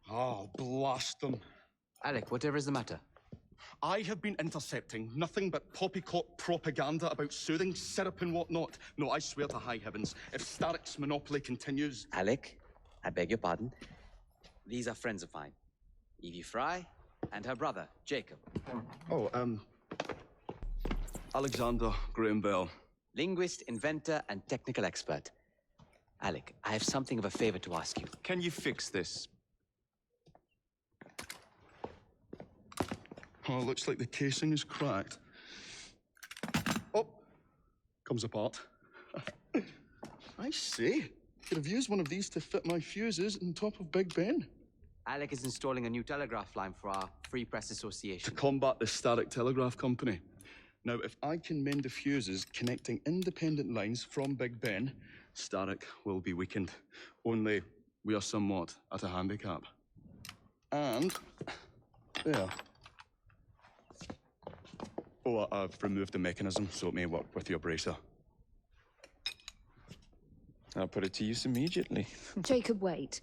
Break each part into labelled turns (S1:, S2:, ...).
S1: Oh, blast them.
S2: Alec, whatever is the matter?
S1: I have been intercepting nothing but poppycock propaganda about soothing syrup and whatnot. No, I swear to high heavens, if Starrick's monopoly continues...
S2: Alec, I beg your pardon. These are friends of mine. Evie Fry and her brother, Jacob.
S1: Oh, Alexander Graham Bell.
S2: Linguist, inventor, and technical expert. Alec, I have something of a favor to ask you.
S3: Can you fix this?
S1: Oh, looks like the casing is cracked. Oh, comes apart. I say, could have used one of these to fit my fuses on top of Big Ben.
S2: Alec is installing a new telegraph line for our Free Press Association.
S1: To combat the Static Telegraph Company. Now, if I can mend the fuses connecting independent lines from Big Ben, Static will be weakened. Only we are somewhat at a handicap. And there. Oh, I've removed the mechanism so it may work with your bracer.
S3: I'll put it to use immediately.
S4: Jacob, wait.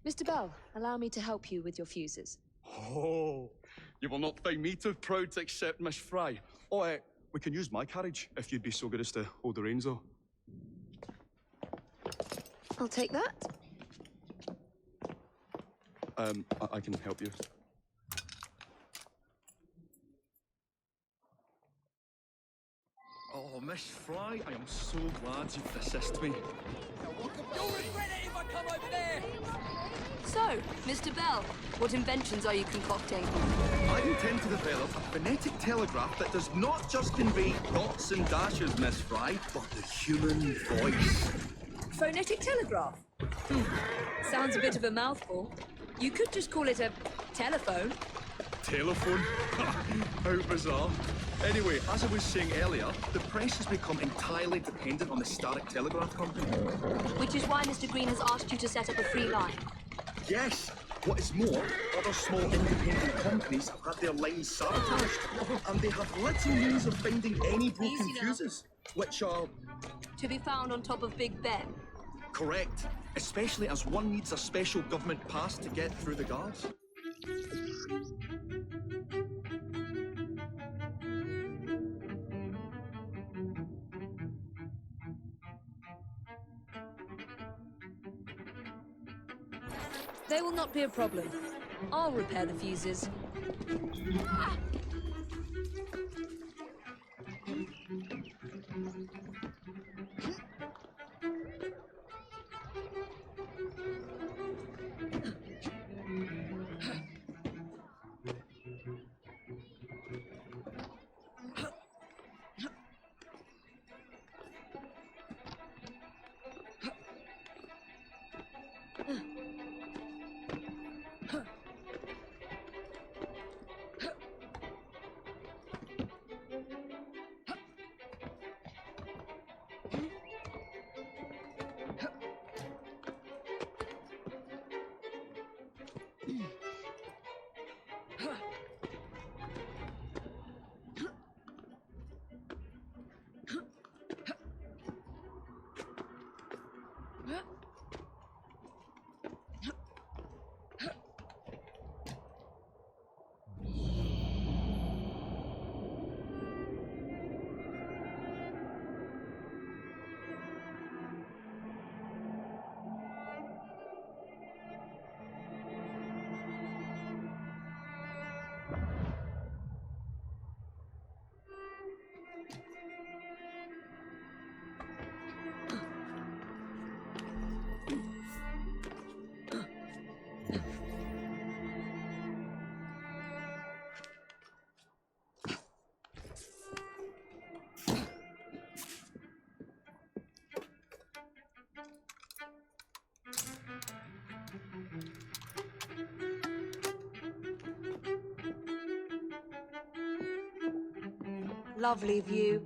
S4: Mr. Bell, allow me to help you with your fuses.
S1: Oh, you will not find me too proud to accept Miss Fry. Oh, we can use my carriage if you'd be so good as to hold the reins, though.
S4: I'll take that.
S1: I can help you. Oh, Miss Fry, I am so glad you could assist me.
S5: You'll regret it if I come over there!
S4: So, Mr. Bell, what inventions are you concocting?
S1: I intend to develop a phonetic telegraph that does not just convey dots and dashes, Miss Fry, but the human voice.
S4: Phonetic telegraph? Sounds a bit of a mouthful. You could just call it a telephone.
S1: Telephone? How bizarre. Anyway, as I was saying earlier, the press has become entirely dependent on the Static Telegraph Company.
S4: Which is why Mr. Green has asked you to set up a free line.
S1: Yes. What is more, other small independent companies have had their lines sabotaged, and they have little means of finding any broken fuses, which are...
S4: To be found on top of Big Ben.
S1: Correct. Especially as one needs a special government pass to get through the guards.
S4: They will not be a problem. I'll repair the fuses. Lovely view.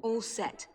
S4: All set.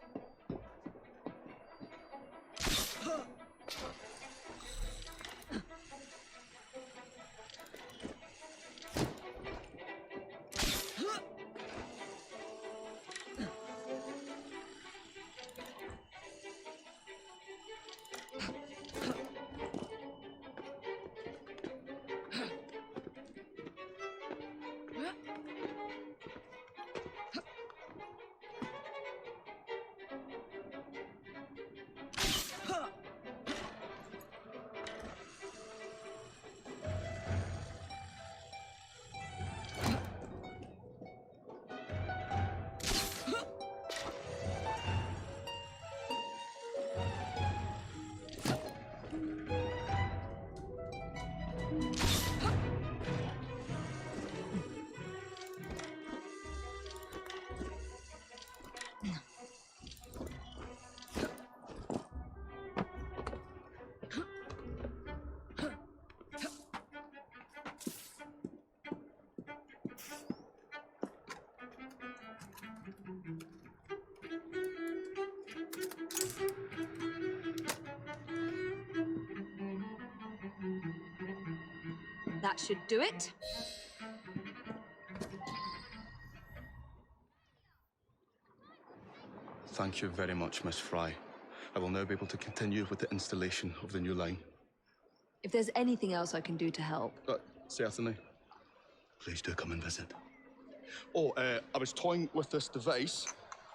S4: That should do it.
S1: Thank you very much, Miss Fry. I will now be able to continue with the installation of the new line.
S4: If there's anything else I can do to help.
S1: Certainly. Please do come and visit. Oh, I was toying with this device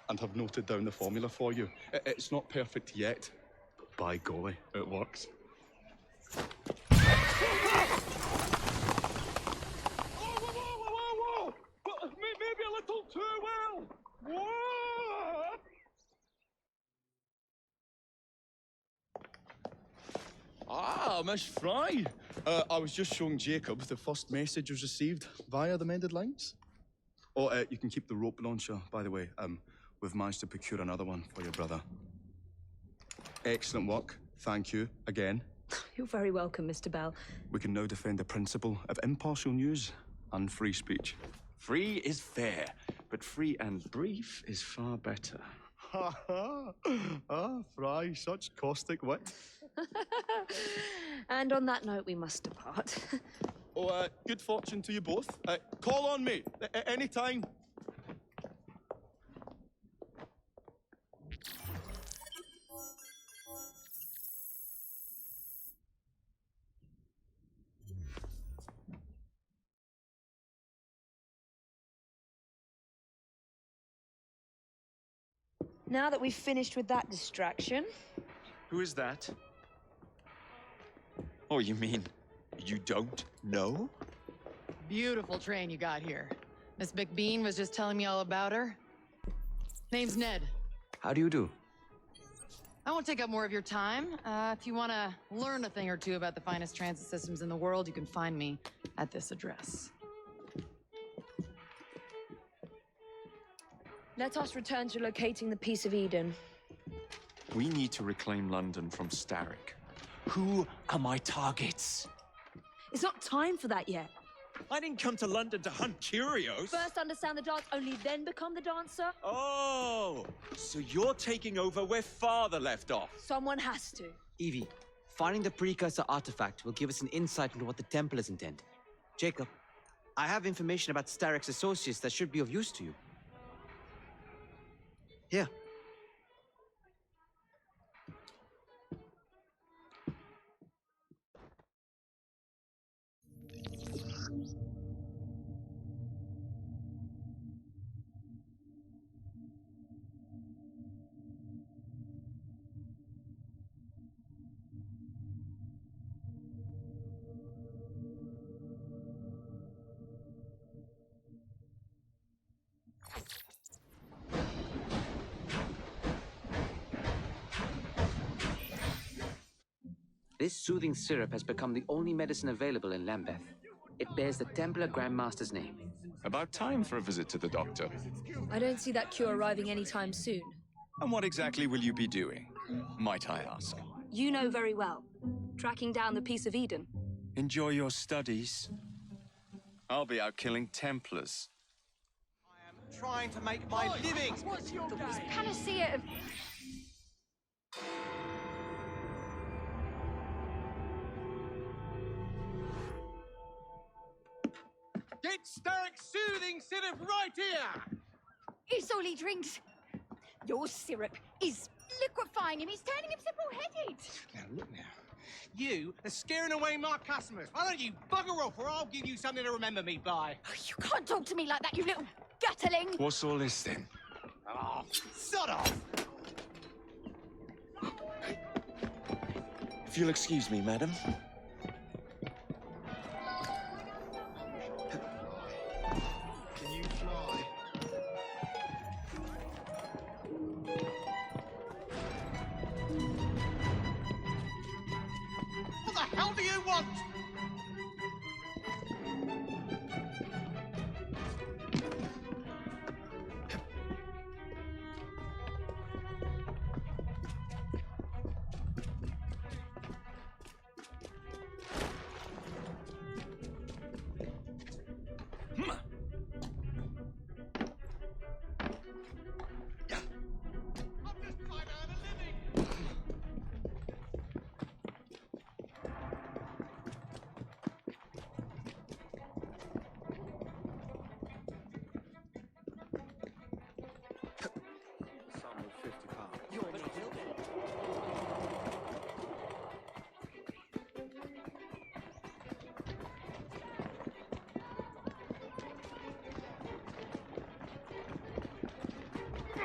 S1: and have noted down the formula for you. It's not perfect yet, but by golly, it works. Maybe a little too well. Whoa! Ah, Miss Fry. I was just showing Jacob the first message was received via the mended lines. Oh, you can keep the rope launcher, by the way. We've managed to procure another one for your brother. Excellent work. Thank you again.
S4: You're very welcome, Mr. Bell.
S1: We can now defend the principle of impartial news and free speech.
S3: Free is fair, but free and brief is far better.
S1: Ha ha! Ah, Fry, such caustic wit.
S4: And on that note, we must depart.
S1: Oh, good fortune to you both. Call on me anytime.
S4: Now that we've finished with that distraction...
S3: Who is that? Oh, you mean you don't know?
S6: Beautiful train you got here. Miss McBean was just telling me all about her. Name's Ned.
S2: How do you do?
S6: I won't take up more of your time. If you want to learn a thing or two about the finest transit systems in the world, you can find me at this address.
S4: Let us return to locating the Piece of Eden.
S3: We need to reclaim London from Starrick. Who are my targets?
S4: It's not time for that yet.
S3: I didn't come to London to hunt curios.
S4: First understand the dance, only then become the dancer.
S3: Oh, so you're taking over where Father left off.
S4: Someone has to.
S2: Evie, finding the precursor artifact will give us an insight into what the Templars intend. Jacob, I have information about Starrick's associates that should be of use to you. Here. This soothing syrup has become the only medicine available in Lambeth. It bears the Templar Grandmaster's name.
S3: About time for a visit to the doctor.
S4: I don't see that cure arriving anytime soon.
S3: And what exactly will you be doing, might I ask?
S4: You know very well. Tracking down the Piece of Eden.
S3: Enjoy your studies. I'll be out killing Templars.
S5: I am trying to make my living.
S7: What's your
S4: This
S7: game?
S4: panacea of...
S5: Get Starrick soothing syrup right here.
S4: It's all he drinks. Your syrup is liquefying him. He's turning him simple-headed.
S5: Now look now. You are scaring away my customers. Why don't you bugger off or I'll give you something to remember me by.
S4: Oh, you can't talk to me like that, you little gutterling.
S3: What's all this then?
S5: Oh, sod off.
S3: If you'll excuse me, madam.
S5: Can you fly? What the hell do you want?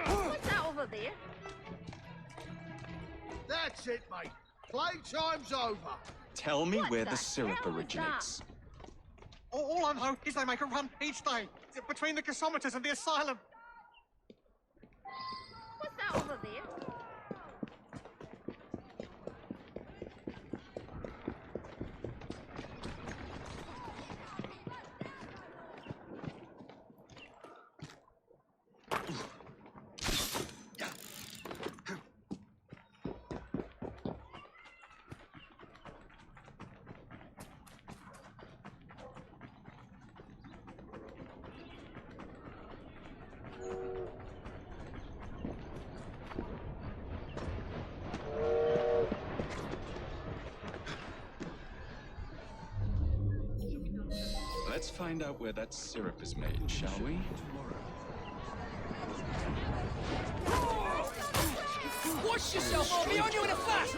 S4: What's that over there?
S8: That's it, mate. Playtime's over.
S3: Tell me
S4: What
S3: where
S4: the
S3: the syrup
S4: hell was
S3: originates.
S5: All I know is they make a run each day between the gasometers and the asylum.
S4: What's that over there?
S3: Let's find out where that syrup is made, shall we?
S7: Watch yourself, I'll be on you in a flash!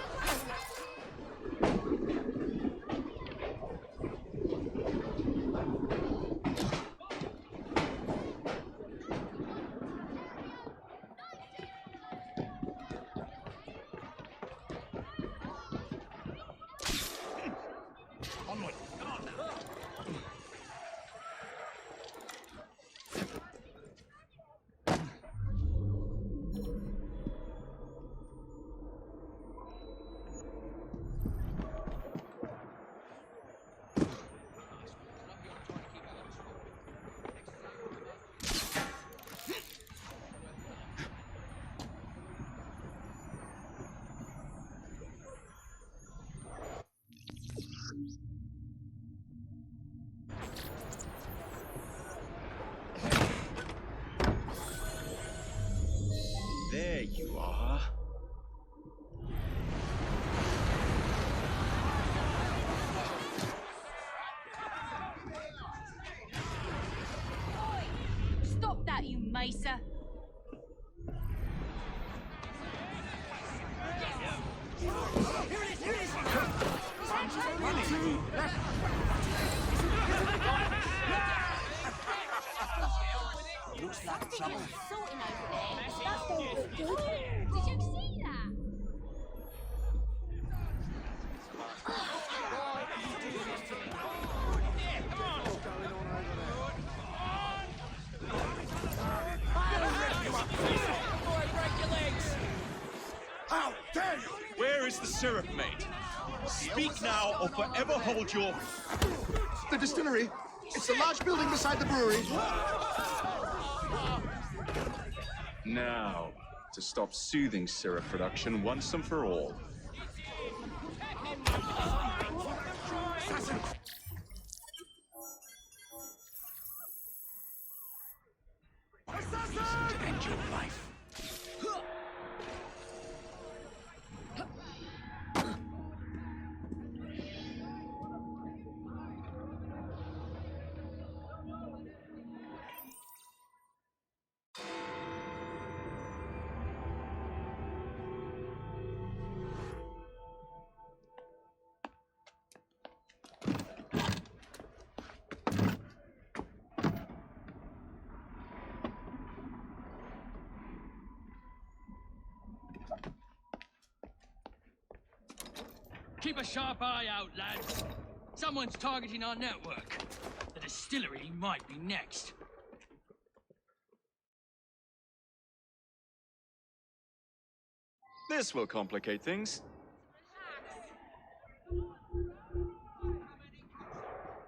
S3: There you are.
S4: Stop that, you macer.
S7: Looks like trouble.
S4: Sorting over there. That don't look good. Did you see that?
S8: How dare you!
S3: Where is the syrup made? Speak now or forever hold your...
S8: The distillery. It's the large building beside the brewery.
S3: Now, to stop soothing syrup production once and for all.
S7: Keep a sharp eye out, lads. Someone's targeting our network. The distillery might be next.
S3: This will complicate things.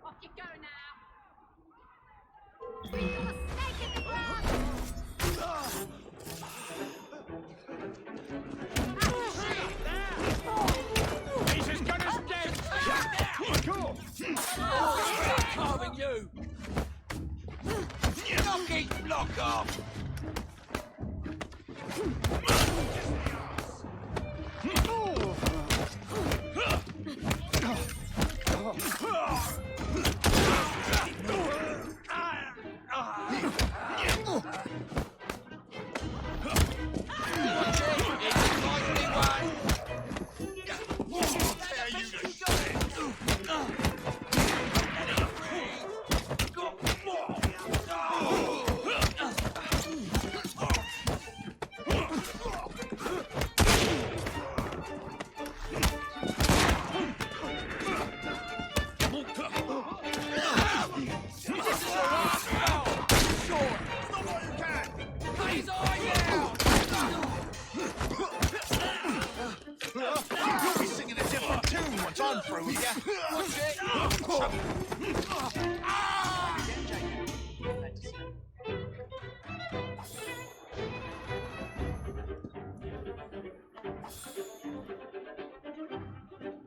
S9: Off you go now. We've got a snake in the grass.
S7: He's as good as dead. Carving you. Knock his block off.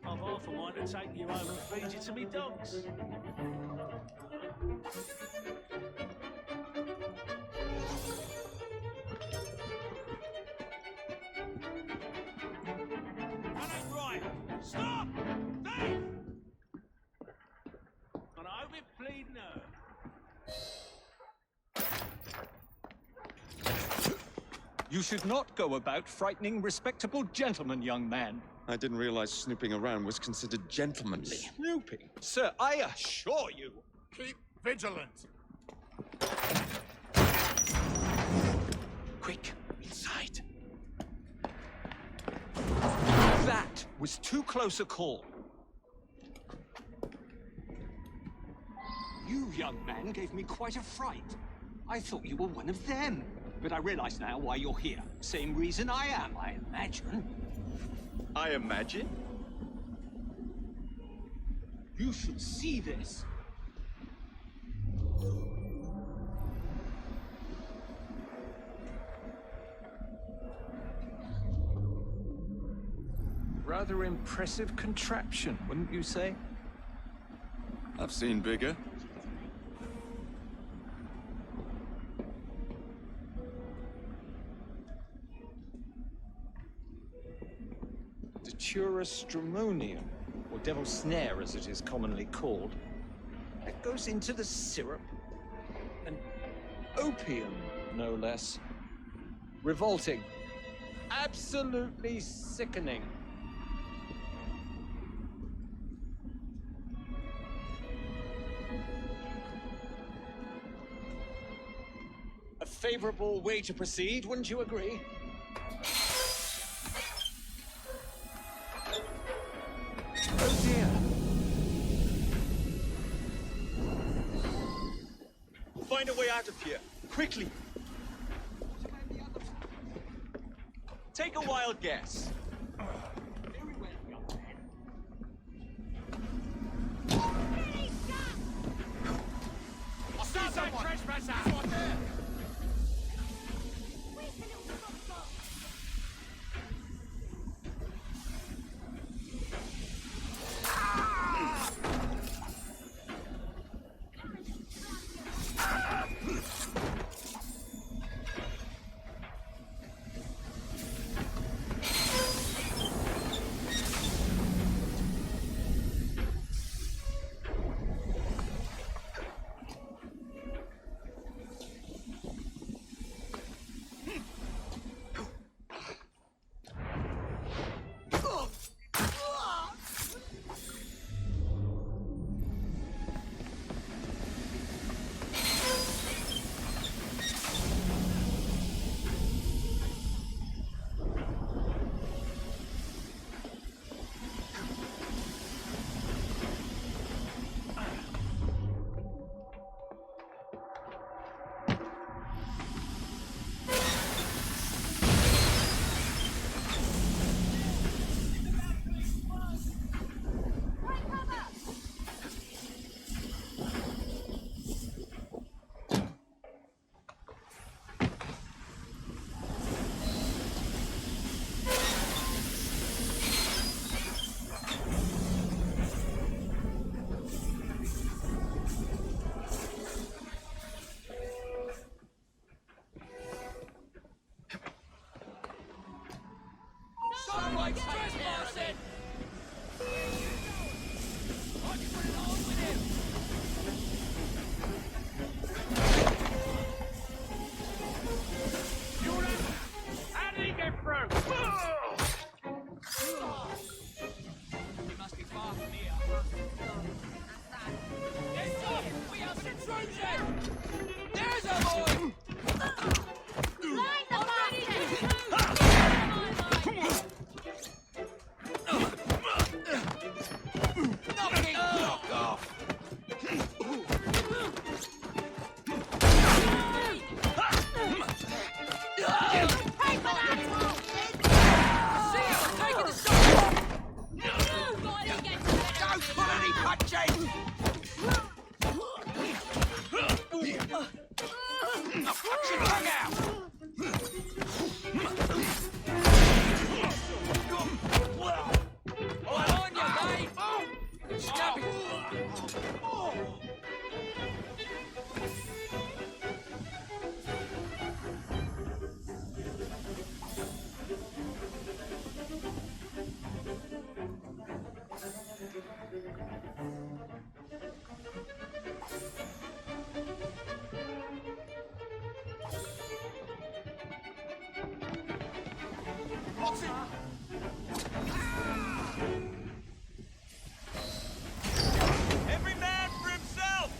S10: I've half a mind to take you home and feed you to me dogs. That ain't right. Stop! Thief! And I hope it bleed nerve.
S3: You should not go about frightening respectable gentlemen, young man. I didn't realize snooping around was considered gentlemanly. Snooping? Sir, I assure you.
S8: Keep vigilant.
S3: Quick, inside. That was too close a call.
S11: You, young man, gave me quite a fright. I thought you were one of them. But I realize now why you're here. Same reason I am, I imagine.
S3: I imagine?
S11: You should see this.
S3: Rather impressive contraption, wouldn't you say? I've seen bigger. Stramonium, or devil's snare as it is commonly called. It goes into the syrup. And opium, no less. Revolting. Absolutely sickening. A favorable way to proceed, wouldn't you agree? Oh dear. Find a way out of here, quickly. Take a wild guess.
S11: Very well, young man.
S7: I'll stop that trespasser! There's a boy!
S9: Line the basket!
S7: Knock it! Knock off!
S9: Pay for that!
S7: See you taking the shot!
S9: Nobody gets better!
S7: Don't pull any punches! I'll cut your tongue out! All on you, mate! Snap it! Every man for himself!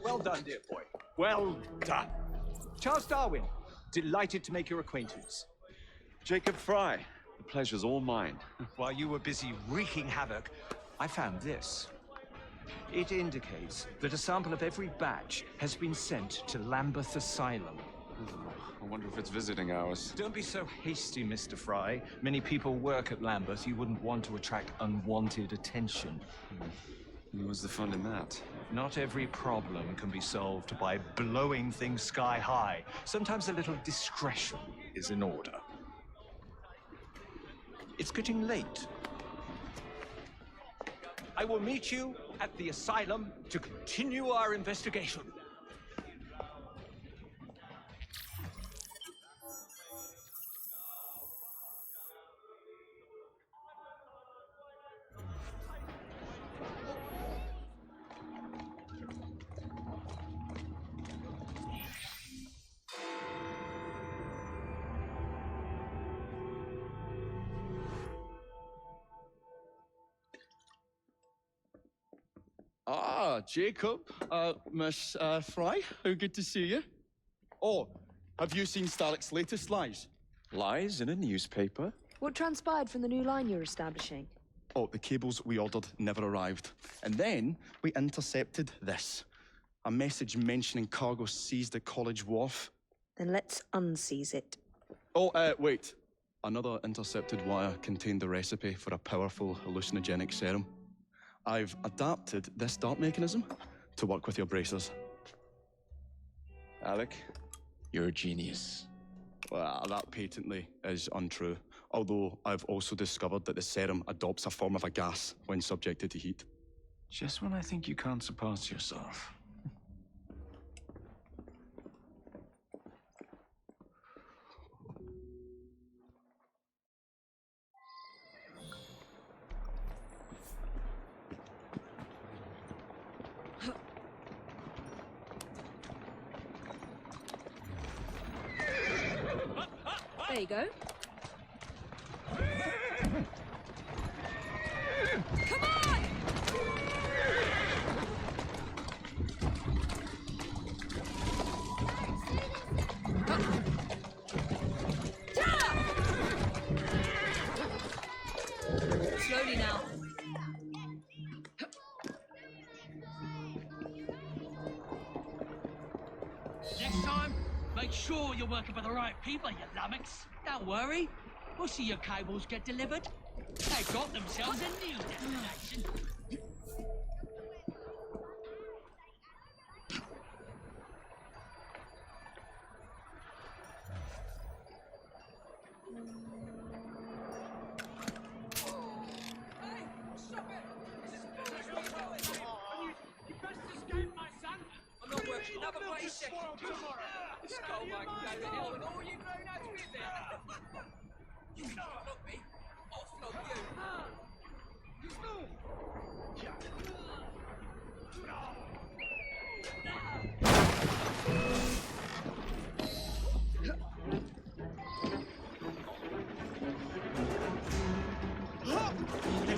S11: Well done, dear boy. Well done. Charles Darwin, delighted to make your acquaintance.
S3: Jacob Fry, the pleasure's all mine.
S11: While you were busy wreaking havoc, I found this. It indicates that a sample of every batch has been sent to Lambeth Asylum.
S3: I wonder if it's visiting hours.
S11: Don't be so hasty, Mr. Fry. Many people work at Lambeth. You wouldn't want to attract unwanted attention.
S3: What's the fun in that?
S11: Not every problem can be solved by blowing things sky high. Sometimes a little discretion is in order. It's getting late. I will meet you at the asylum to continue our investigation.
S1: Ah, Jacob, Miss Fry, how good to see you. Oh, have you seen Starrick's latest lies?
S3: Lies in a newspaper?
S4: What transpired from the new line you're establishing?
S1: Oh, the cables we ordered never arrived. And then we intercepted this. A message mentioning cargo seized at College Wharf.
S4: Then let's unseize it.
S1: Oh, wait. Another intercepted wire contained the recipe for a powerful hallucinogenic serum. I've adapted this dart mechanism to work with your bracers.
S3: Alec, you're a genius.
S1: Well, that patently is untrue. Although I've also discovered that the serum adopts a form of a gas when subjected to heat.
S3: Just when I think you can't surpass yourself.
S4: There you go. Come on! Slowly now.
S7: Next time, make sure you're working for the right people, you lummox. Don't worry. We'll see your cables get delivered. They've got themselves a new destination. I'm not working another bloody second tomorrow. This gold might go to hell and all you grown-ups with it. You can't flog me. I'll flog you.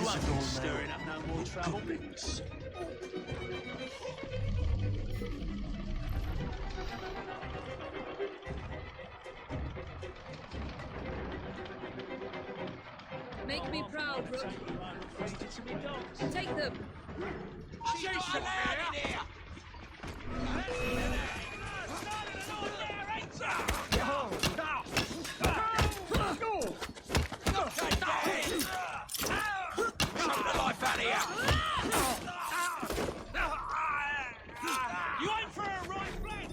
S10: won't be stirring up no more trouble.
S4: Make me proud, Rook.
S10: Take you home and feed you to me dogs.
S4: Take them.
S5: She's not allowed in here!
S7: You aim for a right flank!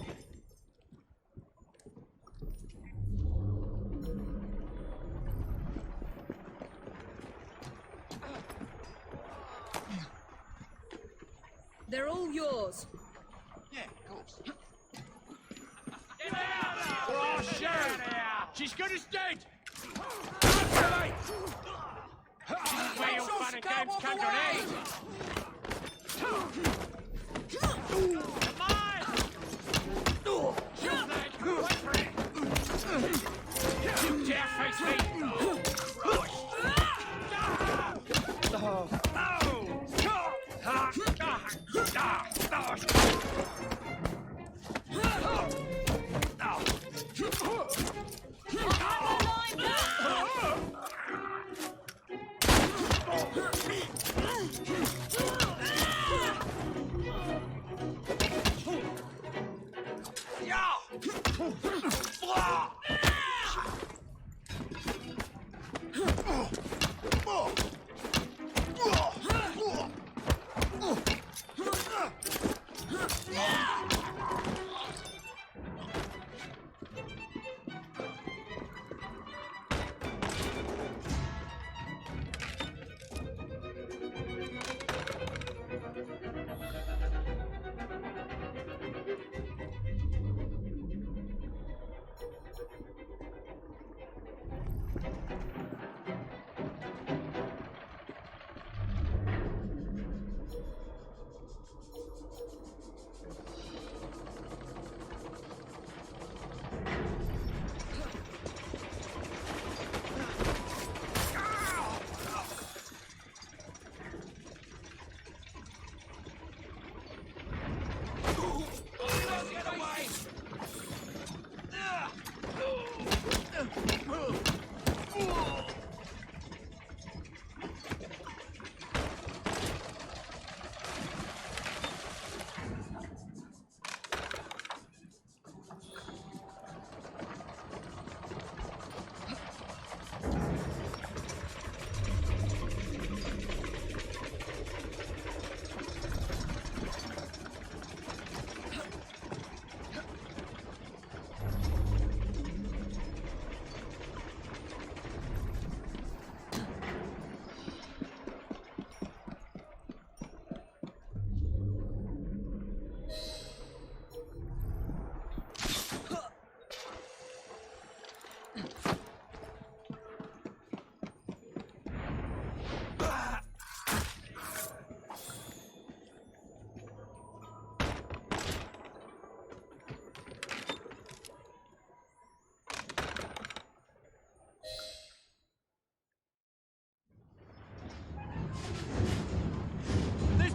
S4: They're all yours.
S5: Yeah, of course.
S7: Oh, shit! She's good as dead! Where your fun and games come to an end! Come on! Shoot, lad! Wait for it! You dare face me!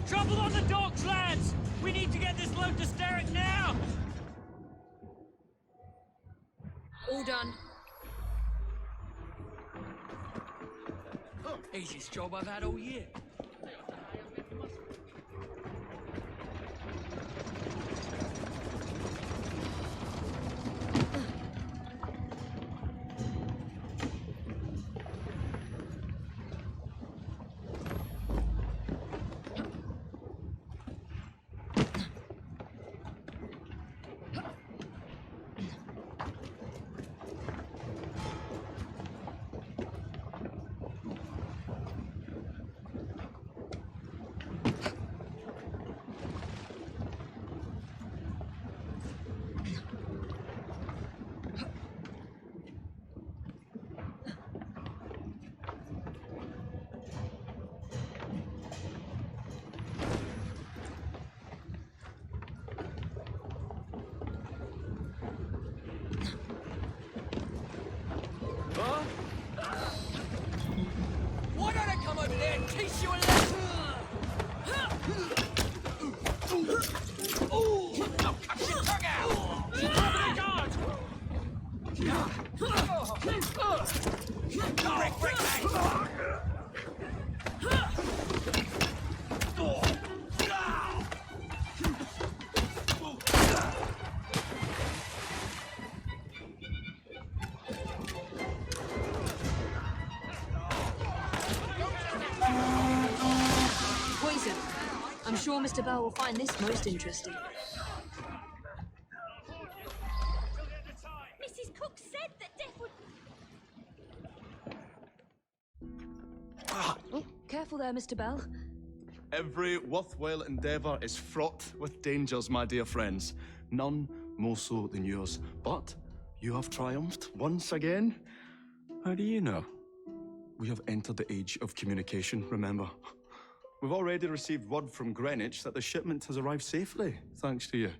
S7: Trouble on the docks, lads! We need to get this load to Starrick now!
S4: All done.
S7: Easiest job I've had all year.
S4: sure Mr. Bell will find this most interesting.
S9: Mrs. Cook said that death would...
S4: Oh, careful there, Mr. Bell.
S1: Every worthwhile endeavour is fraught with dangers, my dear friends. None more so than yours. But you have triumphed once again. How do you know? We have entered the age of communication, remember? We've already received word from Greenwich that the shipment has arrived safely, thanks to you.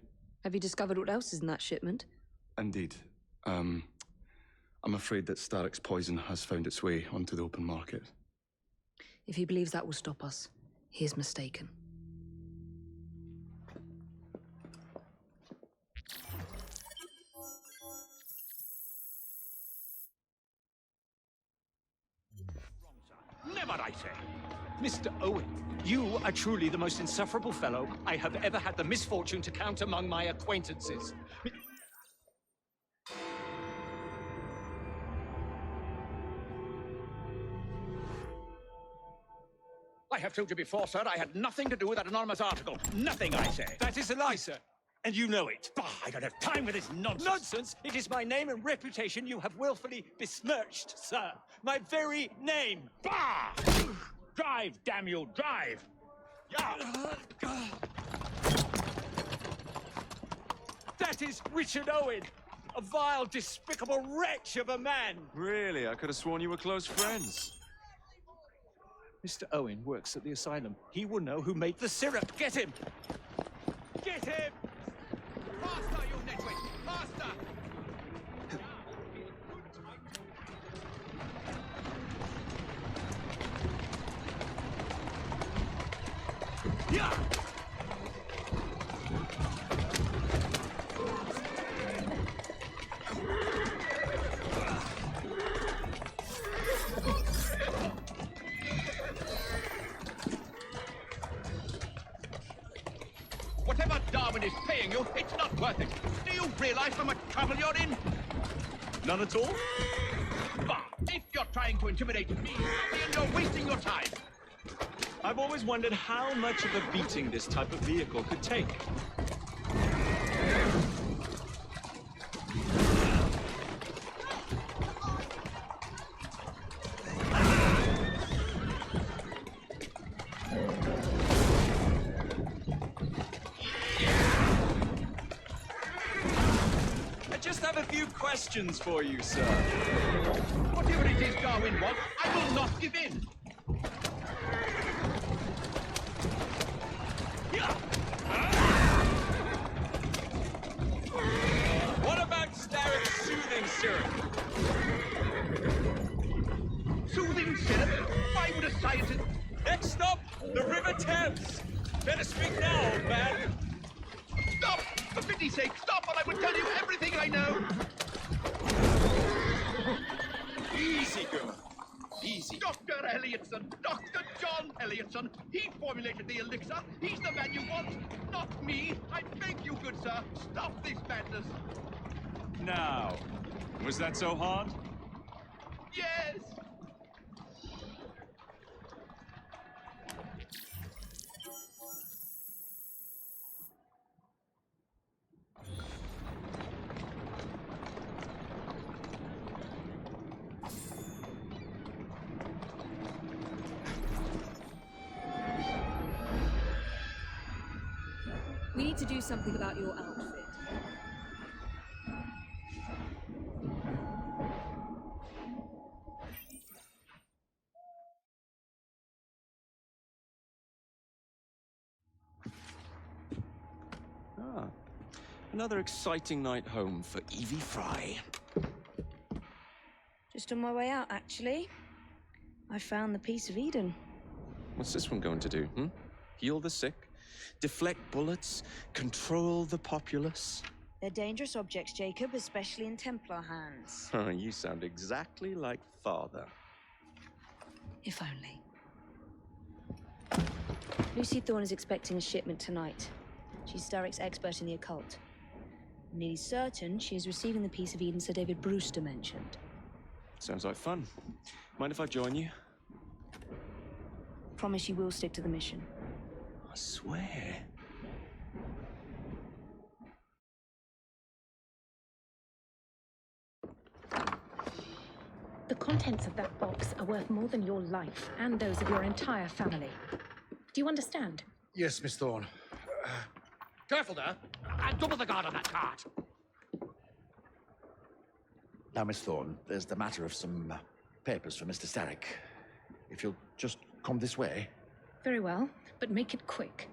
S4: Have you discovered what else is in that shipment?
S1: Indeed. I'm afraid that Starrick's poison has found its way onto the open market.
S4: If he believes that will stop us, he is mistaken.
S3: Never, I say. Mr. Owen, you are truly the most insufferable fellow I have ever had the misfortune to count among my acquaintances. I have told you before, sir, I had nothing to do with that anonymous article. Nothing, I say. That is a lie, sir. And you know it. Bah, I don't have time for this nonsense. Nonsense? It is my name and reputation you have willfully besmirched, sir. My very name. Bah! Drive, damn you, drive! Yeah. That is Richard Owen, a vile, despicable wretch of a man.
S11: Really? I could have sworn you were close friends.
S3: Mr. Owen works at the asylum. He will know who made the syrup. Get him! Get him! Faster, you nitwit! Faster! Yeah! Whatever Darwin is paying you, it's not worth it. Do you realize how much trouble you're in? None at all? Bah! If you're trying to intimidate me, then you're wasting your time. I've always wondered how much of a beating this type of vehicle could take. I just have a few questions for you, sir. Whatever it is Darwin wants, I will not give in. What about Starrick's soothing syrup? Soothing syrup? Why would a scientist... Next stop, the River Thames. Better speak now, old man. Stop! For pity's sake, stop, or I will tell you everything I know. Easy, girl. Easy. Dr. Elliotson, Dr. John Elliotson. He formulated the elixir. He's the man you want, not me. I beg you, good sir, stop this madness. Now, was that so hard? Yes.
S4: We need to do something about your outfit.
S11: Ah, another exciting night home for Evie Fry.
S4: Just on my way out, actually. I found the piece of Eden.
S11: What's this one going to do, Heal the sick? Deflect bullets? Control the populace?
S4: They're dangerous objects, Jacob, especially in Templar hands.
S11: You sound exactly like Father.
S4: If only. Lucy Thorne is expecting a shipment tonight. She's Starrick's expert in the occult. I'm nearly certain she is receiving the piece of Eden Sir David Brewster mentioned.
S11: Sounds like fun. Mind if I join you?
S4: Promise you will stick to the mission.
S11: swear.
S12: The contents of that box are worth more than your life and those of your entire family. Do you understand?
S8: Yes, Miss Thorne.
S3: Careful there! And double the guard on that cart!
S13: Now, Miss Thorne, there's the matter of some papers for Mr. Starrick. If you'll just come this way.
S12: Very well, but make it quick.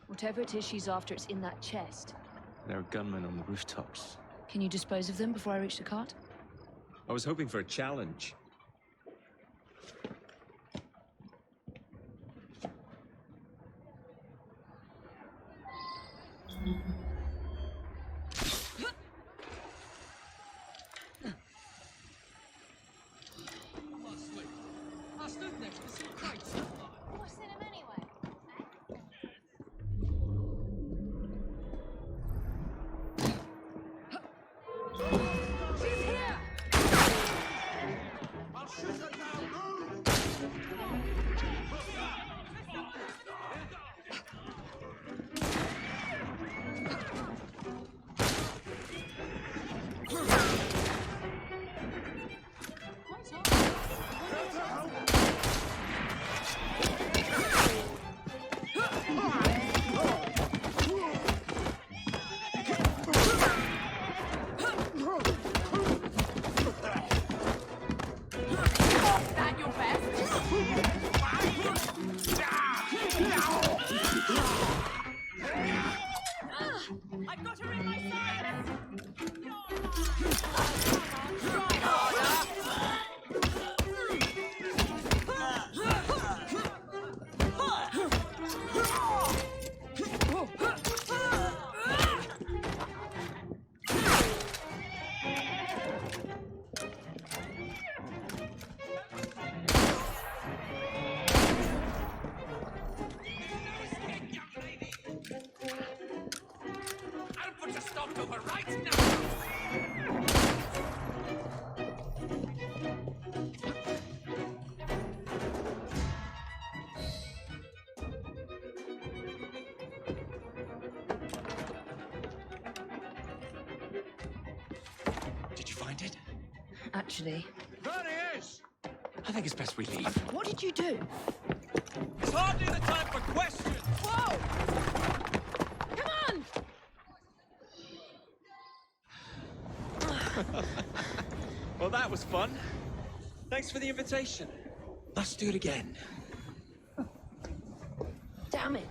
S4: Whatever it is she's after, it's in that chest.
S14: There are gunmen on the rooftops.
S4: Can you dispose of them before I reach the cart?
S14: I was hoping for a challenge.
S7: I stood next to some crates.
S9: What's in them anyway?
S7: She's here!
S8: I'll shoot her down.
S7: That your best?
S9: I've got her in my sights!
S3: I'll put a stop to her right now!
S11: Did you find it?
S4: Actually,
S3: There he is!
S11: I think it's best we leave.
S4: what did you do?
S3: It's hardly the time for questions!
S4: Whoa! Come on!
S14: Well, that was fun. Thanks for the invitation.
S11: Let's do it again.
S4: Damn it.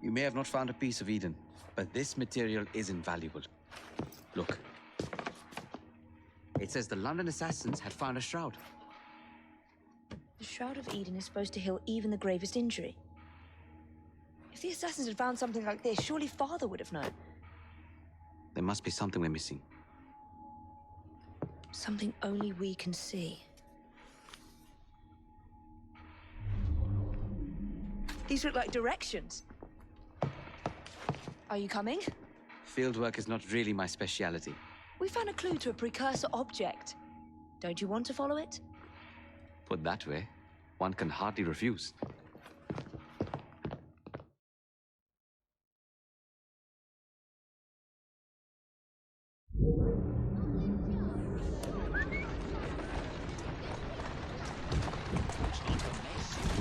S2: You may have not found a piece of Eden, but this material is invaluable. Look. It says the London assassins had found a shroud.
S4: The Shroud of Eden is supposed to heal even the gravest injury. If the assassins had found something like this, surely Father would have known.
S2: There must be something we're missing.
S4: Something only we can see. These look like directions. Are you coming?
S2: Fieldwork is not really my speciality.
S4: We found a clue to a precursor object. Don't you want to follow it?
S2: Put that way, one can hardly refuse.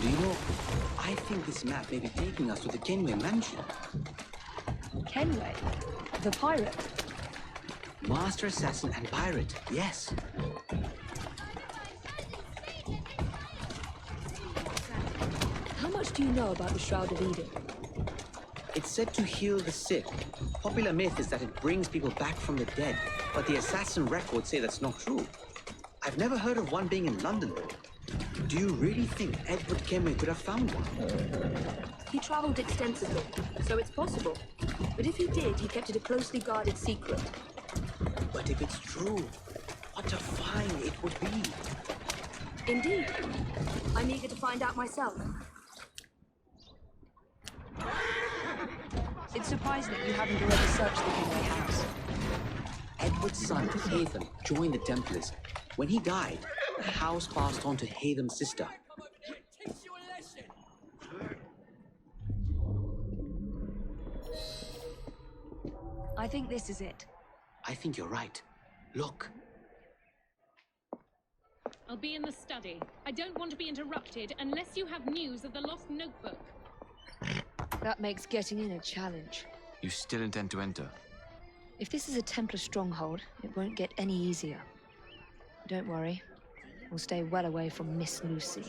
S2: Do you know, I think this map may be taking us to the Kenway mansion.
S4: Kenway? The pirate?
S2: Master assassin and pirate, yes.
S4: How much do you know about the Shroud of Eden?
S2: It It's said to heal the sick. Popular myth is that it brings people back from the dead, but the assassin records say that's not true. I've never heard of one being in London, though. Do you really think Edward Kenway could have found one?
S4: He travelled extensively, so it's possible. But if he did, he kept it a closely guarded secret.
S2: But if it's true, what a find it would be.
S4: Indeed. I'm eager to find out myself. It's surprising that you haven't already searched the Kenway house.
S2: Edward's son, Haytham, joined the Templars. When he died, the house passed on to Haytham's sister.
S4: I think this is it.
S2: I think you're right. Look.
S12: I'll be in the study. I don't want to be interrupted unless you have news of the lost notebook.
S4: That makes getting in a challenge.
S2: You still intend to enter?
S4: If this is a Templar stronghold, it won't get any easier. Don't worry. We'll stay well away from Miss Lucy.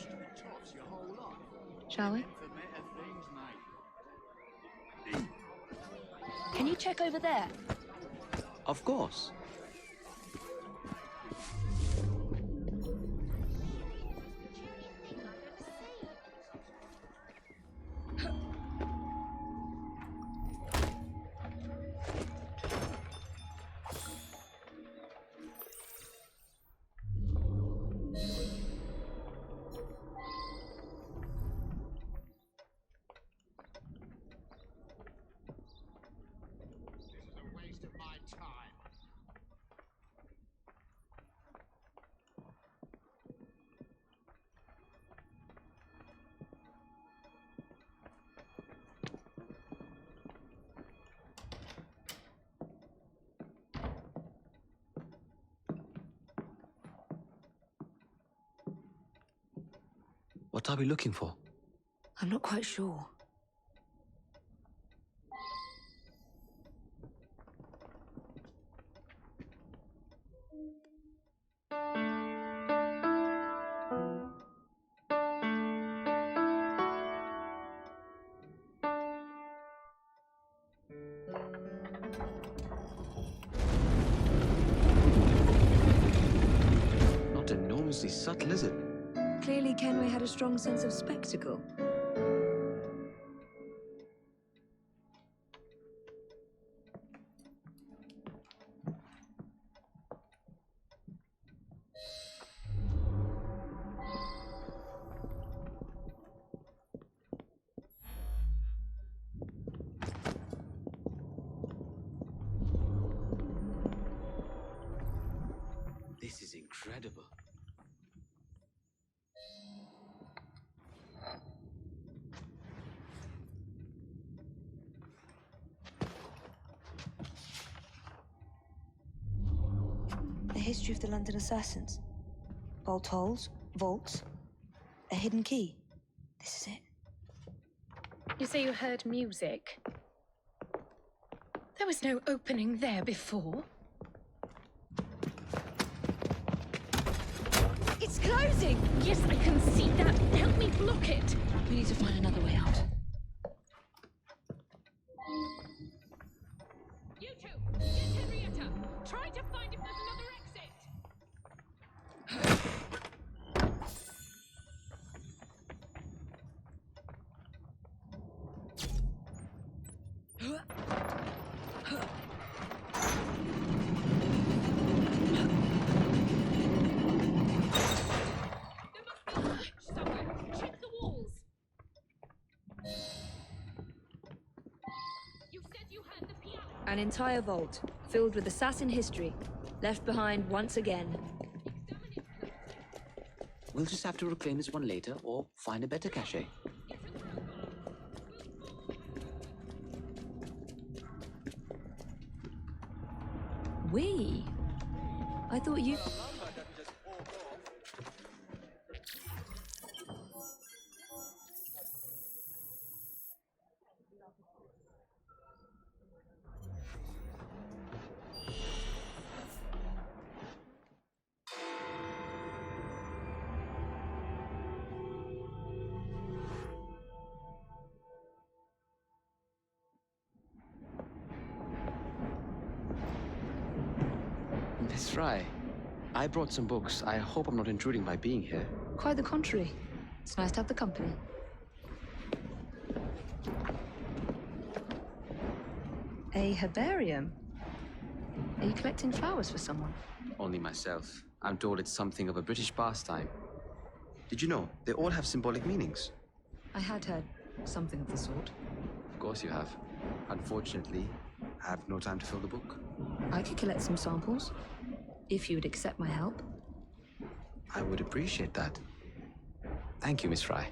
S4: Shall we? Can you check over there?
S2: Of course. What are we looking for?
S4: I'm not quite sure.
S2: Not enormously subtle, is it?
S4: Clearly, Kenway had a strong sense of spectacle.
S2: This is incredible.
S4: The history of the London assassins. Bolt holes, vaults, a hidden key. This is it.
S12: You say you heard music? There was no opening there before.
S4: It's closing!
S12: Yes, I can see that. Help me block it.
S4: We need to find another way out.
S12: You two, get Henrietta. Try to find if there's another exit. Check the walls. You said you had the piano.
S4: An entire vault, filled with assassin history, left behind once again.
S2: We'll just have to reclaim this one later, or find a better cache.
S4: We? I thought you...
S15: Miss Fry, I brought some books. I hope I'm not intruding by being here.
S4: Quite the contrary. It's nice to have the company. A herbarium? Are you collecting flowers for someone?
S15: Only myself. I'm told it's something of a British pastime. Did you know they all have symbolic meanings?
S4: I had heard something of the sort.
S15: Of course you have. Unfortunately, I have no time to fill the book.
S4: I could collect some samples, if you would accept my help.
S15: I would appreciate that. Thank you, Miss Fry.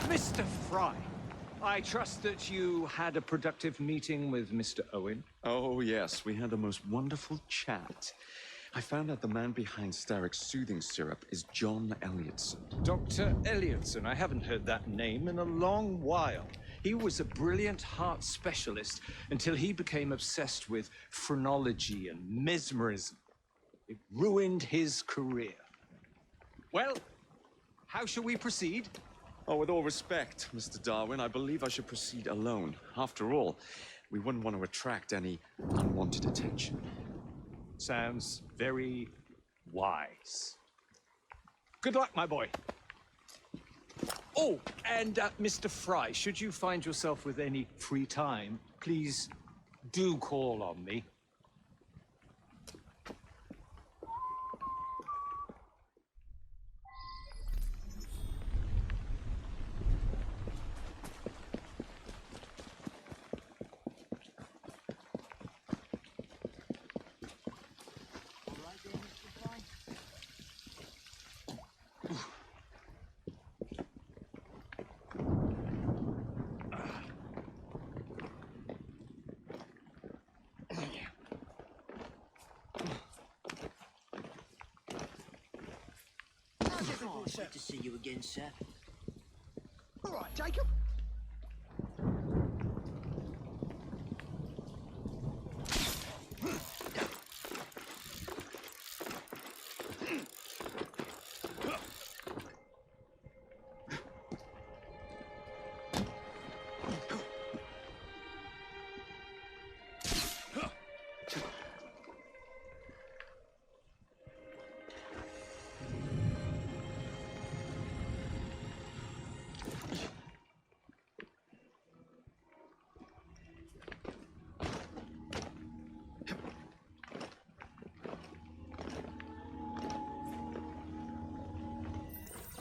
S11: Mr. Fry, I trust that you had a productive meeting with Mr. Owen.
S16: Oh, yes, we had the most wonderful chat. I found out the man behind Starrick's soothing syrup is John Elliotson.
S11: Dr. Elliotson, I haven't heard that name in a long while. He was a brilliant heart specialist until he became obsessed with phrenology and mesmerism. It ruined his career. Well, how shall we proceed?
S16: Oh, with all respect, Mr. Darwin, I believe I should proceed alone. After all, we wouldn't want to attract any unwanted attention.
S11: Sounds very wise. Good luck, my boy. Oh, and Mr. Fry, should you find yourself with any free time, please do call on me.
S17: Good to see you again, sir.
S8: All right, Jacob.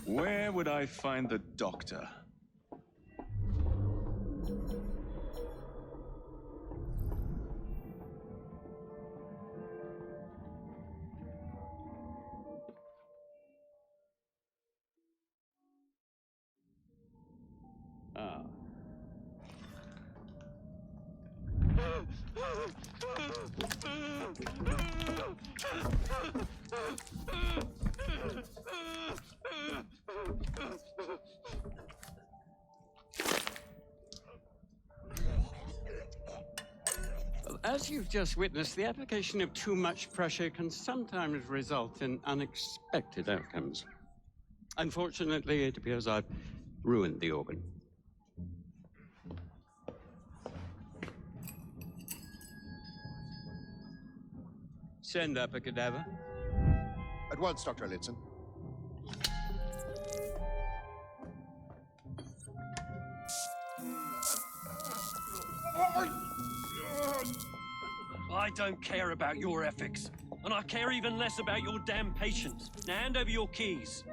S1: Where would I find the doctor? Ah.
S18: As you've just witnessed, the application of too much pressure can sometimes result in unexpected outcomes. Unfortunately, it appears I've ruined the organ. Send up a cadaver.
S8: At once, Dr. Elliotson.
S10: I don't care about your ethics, and I care even less about your damn patience. Now hand over your keys.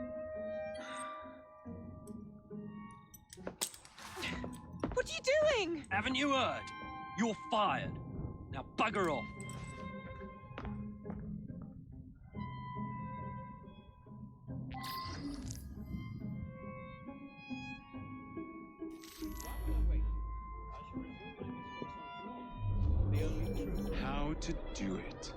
S9: What are you doing?
S10: Haven't you heard? You're fired. Now bugger off.
S18: How
S11: how to do it.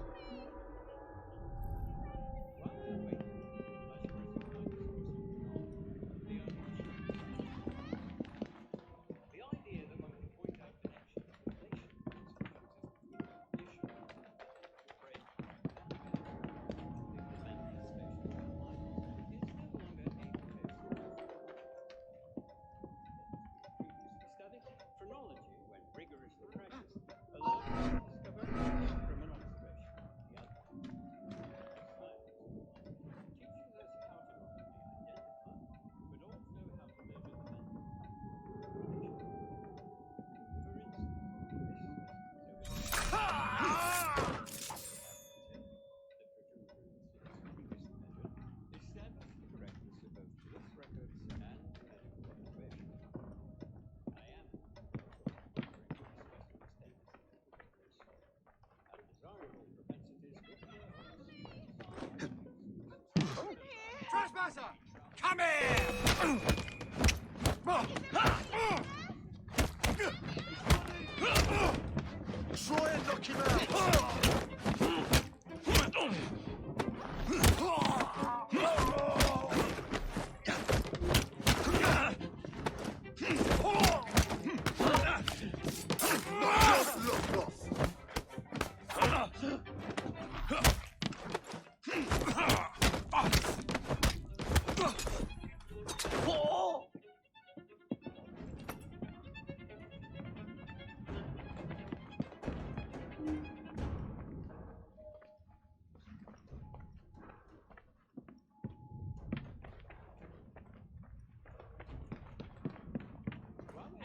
S3: Trespasser! Come here!
S8: Try and knock him out!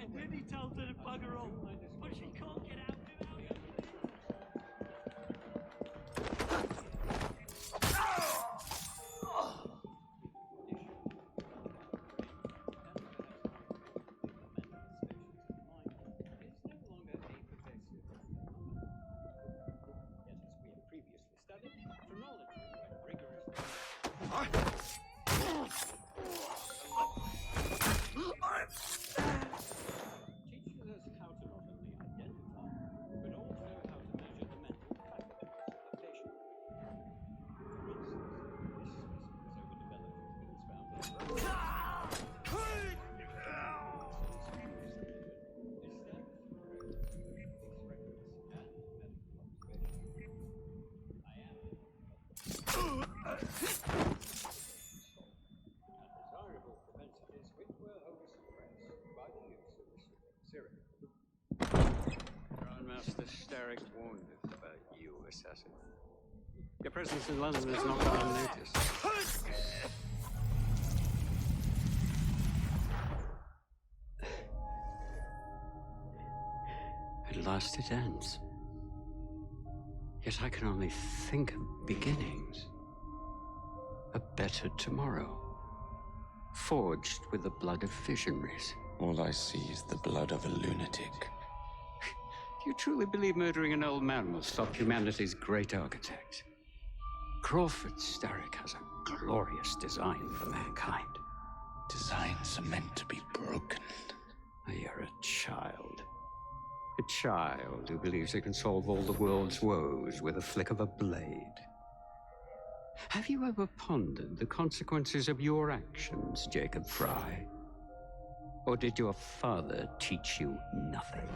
S10: And then he tells her to bugger off, but she can't get out without him.
S18: Grandmaster Starrick warned us about you, assassin. Your presence in London is not gone unnoticed. At last it ends. Yet I can only think of beginnings. A better tomorrow. Forged with the blood of visionaries.
S17: All I see is the blood of a lunatic.
S18: Do you truly believe murdering an old man will stop humanity's great architect? Crawford Starrick has a glorious design for mankind.
S17: Designs are meant to be broken.
S18: You're a child. A child who believes it can solve all the world's woes with a flick of a blade. Have you ever pondered the consequences of your actions, Jacob Fry? Or did your father teach you nothing?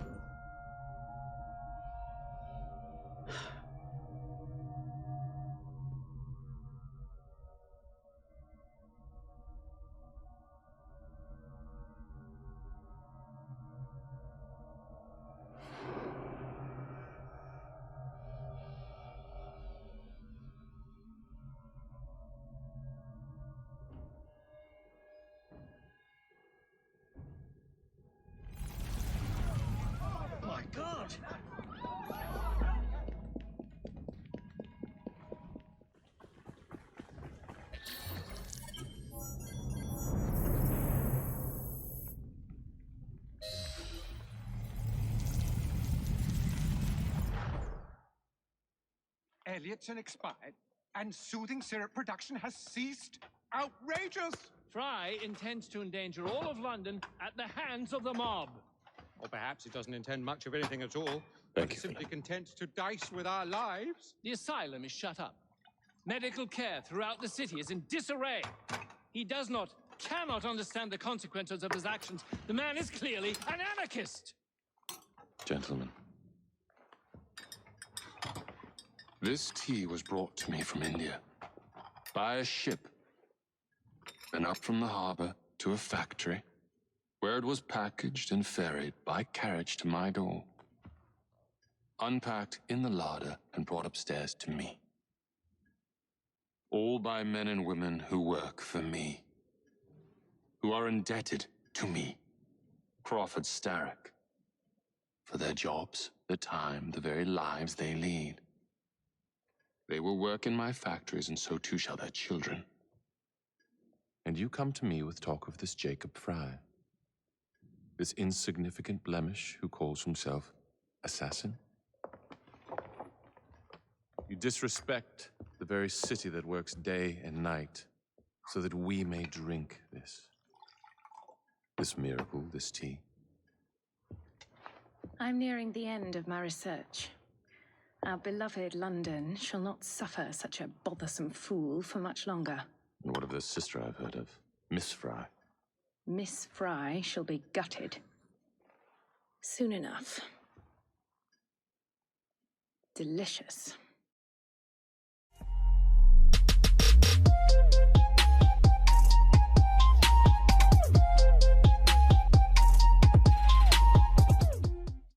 S3: God!
S5: Elliotson expired, and soothing syrup production has ceased? Outrageous!
S19: Fry intends to endanger all of London at the hands of the mob. Or perhaps it doesn't intend much of anything at all.
S17: Thank
S19: It's
S17: you,
S19: simply content to dice with our lives.
S20: The asylum is shut up. Medical care throughout the city is in disarray. He cannot understand the consequences of his actions. The man is clearly an anarchist.
S17: Gentlemen, this tea was brought to me from India by a ship, then up from the harbor to a factory, where it was packaged and ferried by carriage to my door, unpacked in the larder and brought upstairs to me. All by men and women who work for me, who are indebted to me, Crawford Starrick, for their jobs, the time, the very lives they lead. They will work in my factories, and so too shall their children. And you come to me with talk of this Jacob Fry, this insignificant blemish who calls himself assassin? You disrespect the very city that works day and night so that we may drink this miracle, this tea.
S12: I'm nearing the end of my research. Our beloved London shall not suffer such a bothersome fool for much longer.
S17: And what of the sister I've heard of, Miss Fry?
S12: Miss Fry shall be gutted. Soon enough. Delicious.